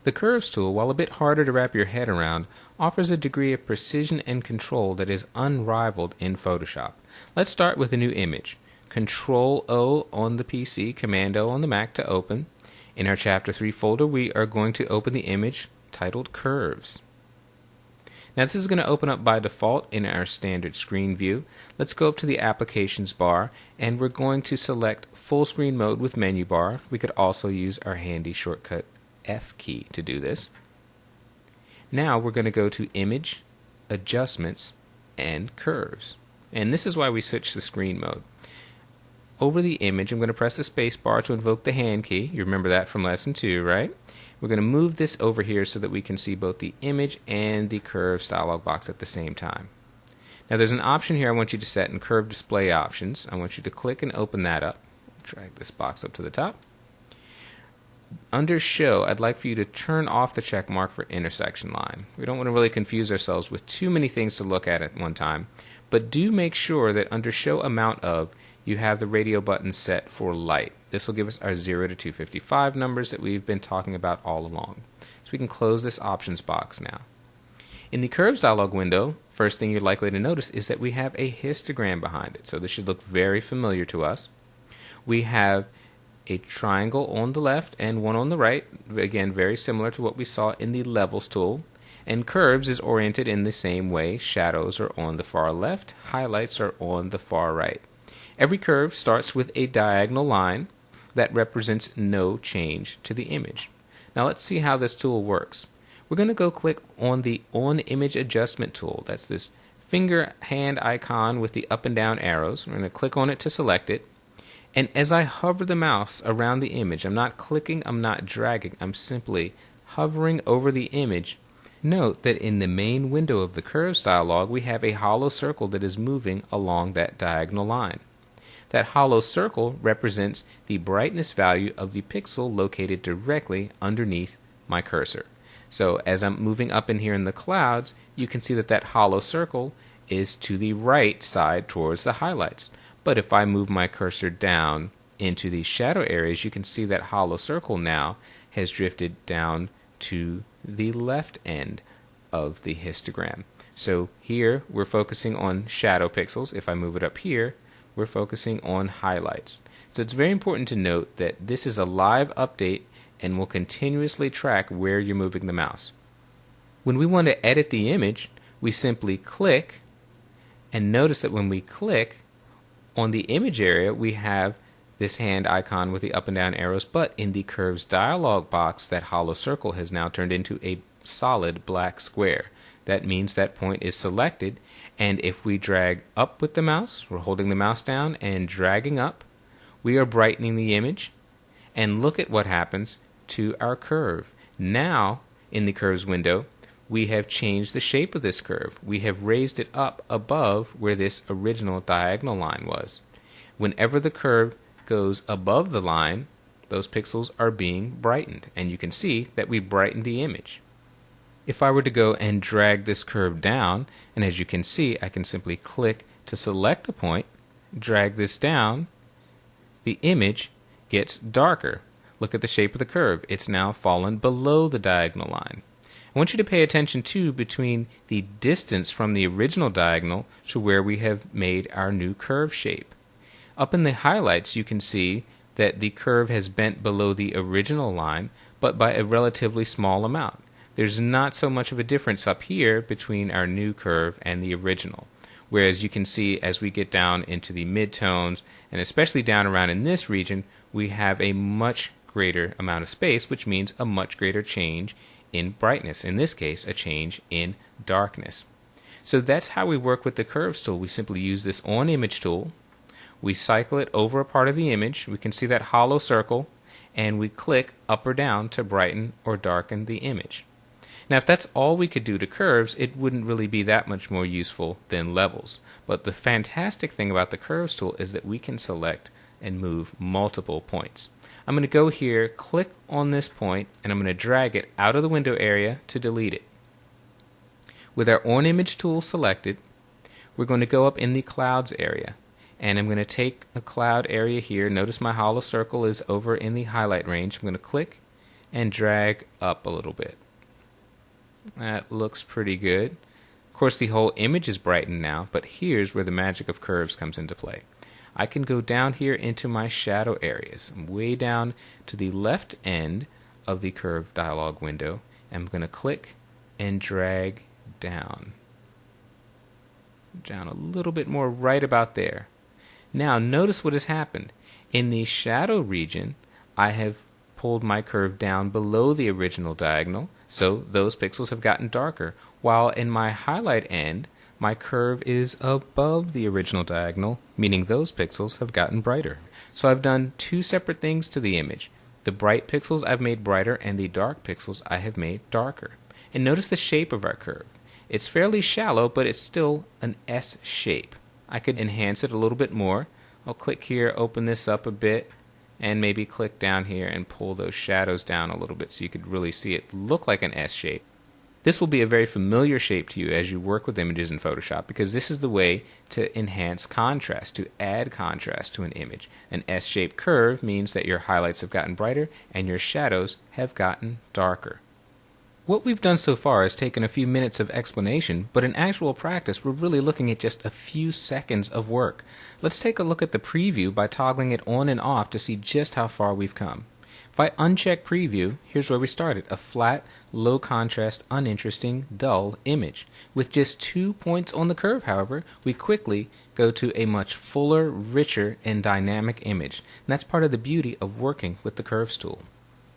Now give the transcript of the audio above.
The Curves tool, while a bit harder to wrap your head around, offers a degree of precision and control that is unrivaled in Photoshop. Let's start with a new image. Control-O on the PC, Command-O on the Mac to open. In our Chapter 3 folder, we are going to open the image titled Curves. Now this is going to open up by default in our standard screen view. Let's go up to the Applications bar, and we're going to select Full Screen Mode with Menu Bar. We could also use our handy shortcut F key to do this. Now we're going to go to Image, Adjustments, and Curves. And this is why we switch to screen mode. Over the image, I'm going to press the space bar to invoke the hand key. You remember that from lesson 2, right? We're going to move this over here so that we can see both the image and the curves dialog box at the same time. Now there's an option here I want you to set in Curve Display Options. I want you to click and open that up. Drag this box up to the top. Under Show, I'd like for you to turn off the check mark for intersection line. We don't want to really confuse ourselves with too many things to look at one time, but do make sure that under Show Amount Of, you have the radio button set for light. This will give us our 0 to 255 numbers that we've been talking about all along. So we can close this options box now. In the Curves dialog window, first thing you're likely to notice is that we have a histogram behind it. So this should look very familiar to us. We have a triangle on the left and one on the right, again very similar to what we saw in the Levels tool. And Curves is oriented in the same way. Shadows are on the far left, highlights are on the far right. Every curve starts with a diagonal line that represents no change to the image. Now let's see how this tool works. We're going to go click on the On Image Adjustment tool. That's this finger hand icon with the up and down arrows. We're going to click on it to select it. And as I hover the mouse around the image, I'm not clicking, I'm not dragging, I'm simply hovering over the image. Note that in the main window of the Curves dialog, we have a hollow circle that is moving along that diagonal line. That hollow circle represents the brightness value of the pixel located directly underneath my cursor. So as I'm moving up in here in the clouds, you can see that that hollow circle is to the right side towards the highlights. But if I move my cursor down into the shadow areas, you can see that hollow circle now has drifted down to the left end of the histogram. So here we're focusing on shadow pixels. If I move it up here, we're focusing on highlights. So it's very important to note that this is a live update and will continuously track where you're moving the mouse. When we want to edit the image, we simply click, and notice that when we click on the image area, we have this hand icon with the up and down arrows, but in the Curves dialog box, that hollow circle has now turned into a solid black square. That means that point is selected, and if we drag up with the mouse, we're holding the mouse down and dragging up, we are brightening the image, and look at what happens to our curve. Now, in the Curves window, we have changed the shape of this curve. We have raised it up above where this original diagonal line was. Whenever the curve goes above the line, those pixels are being brightened, and you can see that we brightened the image. If I were to go and drag this curve down, and as you can see, I can simply click to select a point, drag this down, the image gets darker. Look at the shape of the curve. It's now fallen below the diagonal line. I want you to pay attention too between the distance from the original diagonal to where we have made our new curve shape. Up in the highlights you can see that the curve has bent below the original line, but by a relatively small amount. There's not so much of a difference up here between our new curve and the original. Whereas you can see as we get down into the midtones, and especially down around in this region, we have a much greater amount of space, which means a much greater change in brightness. In this case, a change in darkness. So that's how we work with the Curves tool. We simply use this On Image tool. We cycle it over a part of the image. We can see that hollow circle, and we click up or down to brighten or darken the image. Now, if that's all we could do to curves, it wouldn't really be that much more useful than levels. But the fantastic thing about the Curves tool is that we can select and move multiple points. I'm going to go here, click on this point, and I'm going to drag it out of the window area to delete it. With our On Image tool selected, we're going to go up in the Clouds area. And I'm going to take a cloud area here. Notice my hollow circle is over in the highlight range. I'm going to click, and drag up a little bit. That looks pretty good. Of course, the whole image is brightened now, but here's where the magic of curves comes into play. I can go down here into my shadow areas. I'm way down to the left end of the curve dialog window. I'm going to click and drag down. Down a little bit more, right about there. Now notice what has happened. In the shadow region, I have pulled my curve down below the original diagonal, so those pixels have gotten darker, while in my highlight end, my curve is above the original diagonal, meaning those pixels have gotten brighter. So I've done two separate things to the image. The bright pixels I've made brighter, and the dark pixels I have made darker. And notice the shape of our curve. It's fairly shallow, but it's still an S shape. I could enhance it a little bit more. I'll click here, open this up a bit, and maybe click down here and pull those shadows down a little bit so you could really see it look like an S shape. This will be a very familiar shape to you as you work with images in Photoshop, because this is the way to enhance contrast, to add contrast to an image. An S-shaped curve means that your highlights have gotten brighter and your shadows have gotten darker. What we've done so far is taken a few minutes of explanation, but in actual practice we're really looking at just a few seconds of work. Let's take a look at the preview by toggling it on and off to see just how far we've come. If I uncheck preview, here's where we started, a flat, low contrast, uninteresting, dull image. With just 2 points on the curve, however, we quickly go to a much fuller, richer, and dynamic image. And that's part of the beauty of working with the Curves tool.